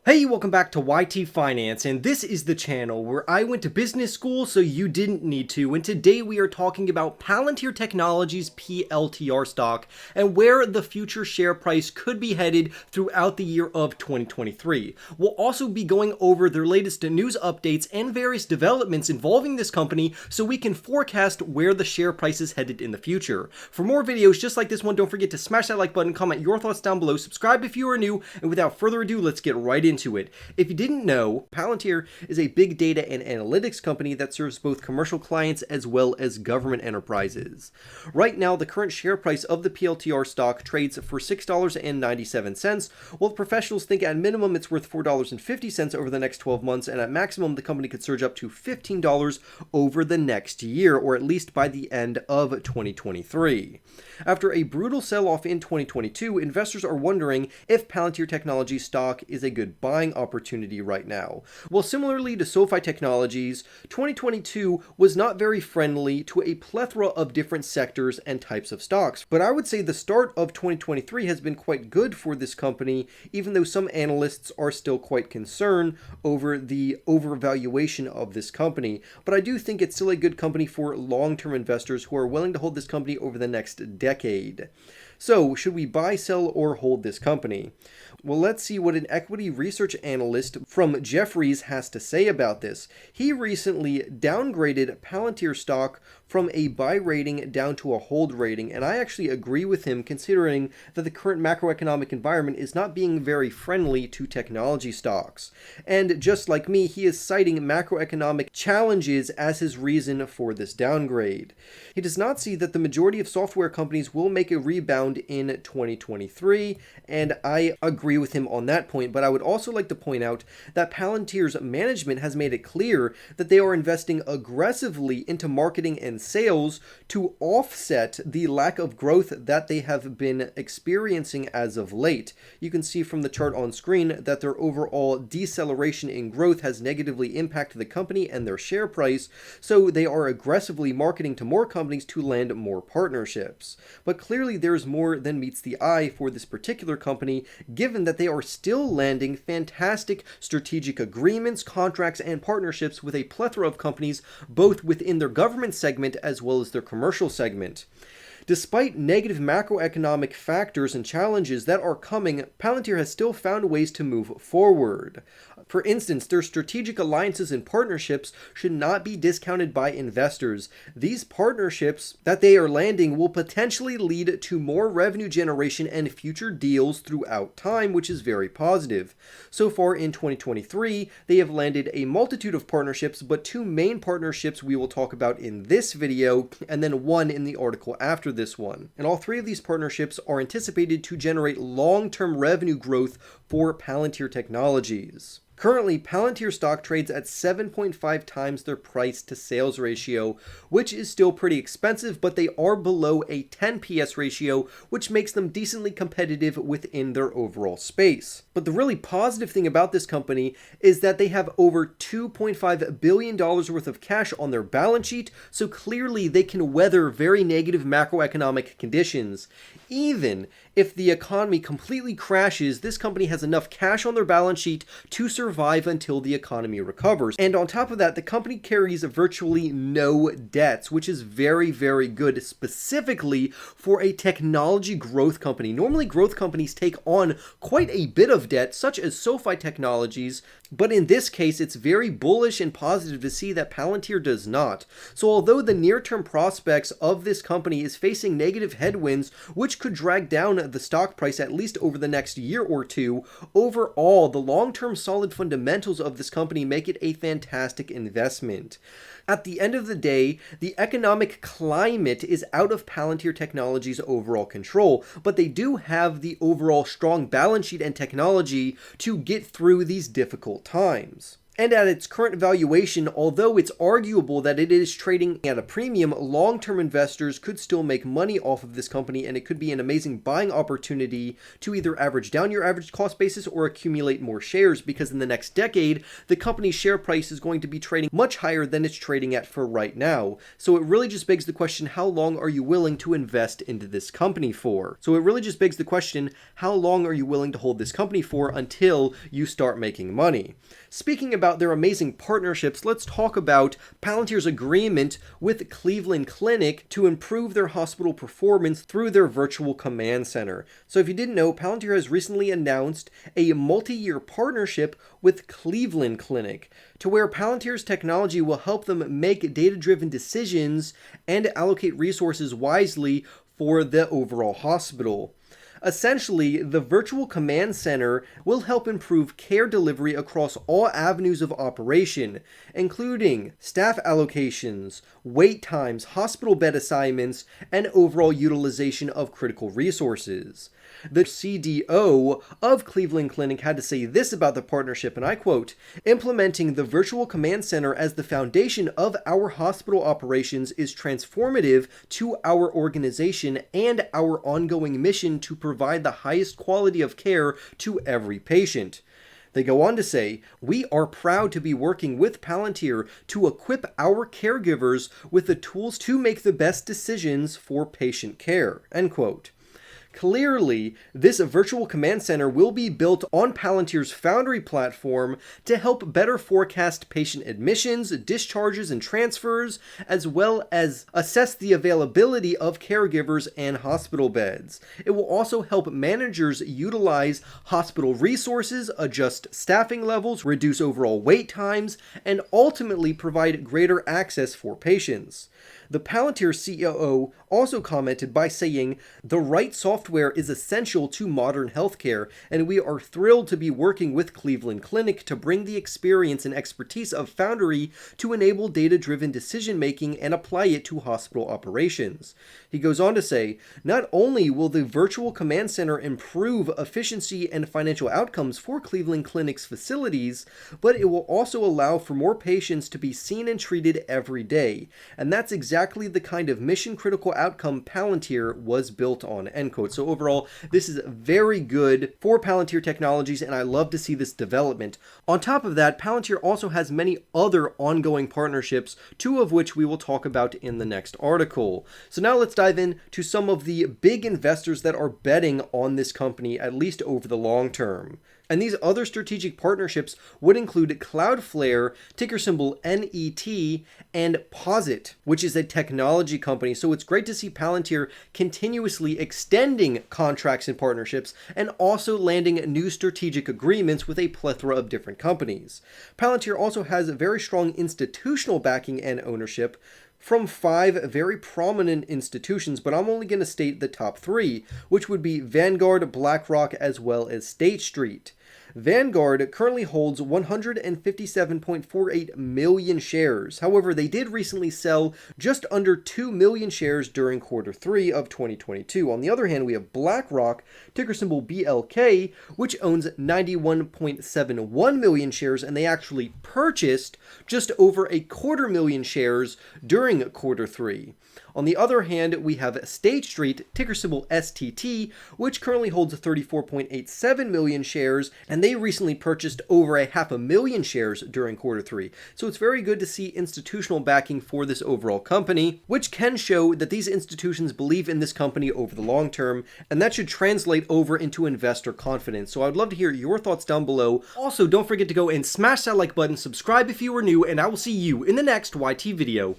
Hey, welcome back to YT Finance, and this is the channel where I went to business school so you didn't need to, and today we are talking about Palantir Technologies PLTR stock and where the future share price could be headed throughout the year of 2023. We'll also be going over their latest news updates and various developments involving this company so we can forecast where the share price is headed in the future. For more videos just like this one, don't forget to smash that like button, comment your thoughts down below, subscribe if you are new, and without further ado, let's get right into it. If you didn't know, Palantir is a big data and analytics company that serves both commercial clients as well as government enterprises. Right now, the current share price of the PLTR stock trades for $6.97, while professionals think at minimum it's worth $4.50 over the next 12 months, and at maximum the company could surge up to $15 over the next year, or at least by the end of 2023. After a brutal sell-off in 2022, investors are wondering if Palantir Technologies stock is a good buying opportunity right now. Well, similarly to SoFi Technologies, 2022 was not very friendly to a plethora of different sectors and types of stocks. But I would say the start of 2023 has been quite good for this company, even though some analysts are still quite concerned over the overvaluation of this company. But I do think it's still a good company for long-term investors who are willing to hold this company over the next decade. So, should we buy, sell, or hold this company? Well, let's see what an equity research analyst from Jefferies has to say about this. He recently downgraded Palantir stock from a buy rating down to a hold rating, and I actually agree with him considering that the current macroeconomic environment is not being very friendly to technology stocks. And just like me, he is citing macroeconomic challenges as his reason for this downgrade. He does not see that the majority of software companies will make a rebound in 2023, and I agree with him on that point, but I would also like to point out that Palantir's management has made it clear that they are investing aggressively into marketing and sales to offset the lack of growth that they have been experiencing as of late. You can see from the chart on screen that their overall deceleration in growth has negatively impacted the company and their share price, so they are aggressively marketing to more companies to land more partnerships. But clearly there's more than meets the eye for this particular company, given that they are still landing fantastic strategic agreements, contracts, and partnerships with a plethora of companies, both within their government segment as well as their commercial segment. Despite negative macroeconomic factors and challenges that are coming, Palantir has still found ways to move forward. For instance, their strategic alliances and partnerships should not be discounted by investors. These partnerships that they are landing will potentially lead to more revenue generation and future deals throughout time, which is very positive. So far in 2023, they have landed a multitude of partnerships, but two main partnerships we will talk about in this video, and then one in the article after this one. And all three of these partnerships are anticipated to generate long-term revenue growth for Palantir Technologies. Currently, Palantir stock trades at 7.5 times their price to sales ratio, which is still pretty expensive, but they are below a 10 PS ratio, which makes them decently competitive within their overall space. But the really positive thing about this company is that they have over $2.5 billion worth of cash on their balance sheet, so clearly they can weather very negative macroeconomic conditions. Even if the economy completely crashes, this company has enough cash on their balance sheet to survive until the economy recovers. And on top of that, the company carries virtually no debts, which is very, very good, specifically for a technology growth company. Normally, growth companies take on quite a bit of debt, such as SoFi Technologies, but in this case, it's very bullish and positive to see that Palantir does not. So although the near-term prospects of this company is facing negative headwinds, which could drag down the stock price at least over the next year or two, overall, the long-term solid fundamentals of this company make it a fantastic investment. At the end of the day, the economic climate is out of Palantir Technologies' overall control, but they do have the overall strong balance sheet and technology to get through these difficult times. And at its current valuation, although it's arguable that it is trading at a premium, long-term investors could still make money off of this company, and it could be an amazing buying opportunity to either average down your average cost basis or accumulate more shares, because in the next decade, the company's share price is going to be trading much higher than it's trading at for right now. So it really just begs the question, how long are you willing to invest into this company for? So it really just begs the question, how long are you willing to hold this company for until you start making money? Speaking about their amazing partnerships, let's talk about Palantir's agreement with Cleveland Clinic to improve their hospital performance through their virtual command center. So if you didn't know, Palantir has recently announced a multi-year partnership with Cleveland Clinic, to where Palantir's technology will help them make data-driven decisions and allocate resources wisely for the overall hospital. Essentially, the virtual command center will help improve care delivery across all avenues of operation, including staff allocations, wait times, hospital bed assignments, and overall utilization of critical resources. The CDO of Cleveland Clinic had to say this about the partnership, and I quote, "Implementing the virtual command center as the foundation of our hospital operations is transformative to our organization and our ongoing mission to provide the highest quality of care to every patient." They go on to say, "We are proud to be working with Palantir to equip our caregivers with the tools to make the best decisions for patient care." End quote. Clearly, this virtual command center will be built on Palantir's Foundry platform to help better forecast patient admissions, discharges, and transfers, as well as assess the availability of caregivers and hospital beds. It will also help managers utilize hospital resources, adjust staffing levels, reduce overall wait times, and ultimately provide greater access for patients. The Palantir COO also commented by saying, "The right software is essential to modern healthcare, and we are thrilled to be working with Cleveland Clinic to bring the experience and expertise of Foundry to enable data-driven decision-making and apply it to hospital operations." He goes on to say, "Not only will the virtual command center improve efficiency and financial outcomes for Cleveland Clinic's facilities, but it will also allow for more patients to be seen and treated every day. And that's exactly the kind of mission-critical outcome Palantir was built on." End quote. So overall, this is very good for Palantir Technologies, and I love to see this development. On top of that, Palantir also has many other ongoing partnerships, two of which we will talk about in the next article. So now let's dive into some of the big investors that are betting on this company, at least over the long term. And these other strategic partnerships would include Cloudflare, ticker symbol NET, and Posit, which is a technology company. So it's great to see Palantir continuously extending contracts and partnerships and also landing new strategic agreements with a plethora of different companies. Palantir also has very strong institutional backing and ownership from 5 very prominent institutions, but I'm only going to state the top 3, which would be Vanguard, BlackRock, as well as State Street. Vanguard currently holds 157.48 million shares. However, they did recently sell just under 2 million shares during quarter 3 of 2022. On the other hand, we have BlackRock, ticker symbol BLK, which owns 91.71 million shares, and they actually purchased just over 250,000 shares during quarter 3. On the other hand, we have State Street, ticker symbol STT, which currently holds 34.87 million shares, and they recently purchased over 500,000 shares during quarter 3. So it's very good to see institutional backing for this overall company, which can show that these institutions believe in this company over the long term, and that should translate over into investor confidence. So I'd love to hear your thoughts down below. Also, don't forget to go and smash that like button, subscribe if you are new, and I will see you in the next YT video.